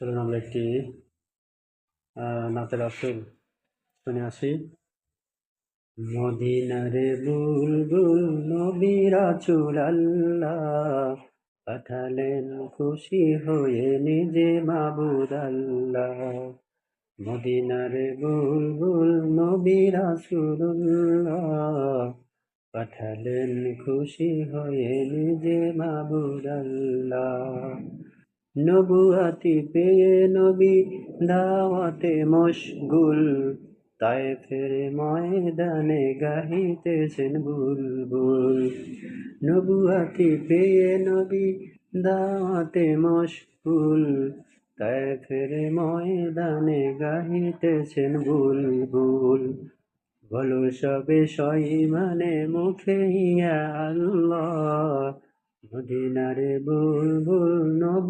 চলুন আমরা একটি নাতের আসর শুনে আসি। মদিনারে বুলবুল নবী রাসূল আল্লাহ পাঠালেন খুশি হয়ে নিজে মাবুদ আল্লাহ। মদিনারে বুলবুল নবী রাসূলুল্লাহ পাঠালেন খুশি হয়ে নিজে মাবুদ আল্লাহ। নবুয়াতি পেয়ে নবী দাওয়াতে মশগুল, তায়েফের ময়দানে গাহিতেছেন বুলবুল। নবুয়াতি পেয়ে নবী দাওয়াতে মশগুল, তায়েফের ময়দানে গাহিতেছেন বুলবুল। বলো সবে সইমানে মুখে ইয়া আল্লাহ, মদিনারে বুলবুল নবী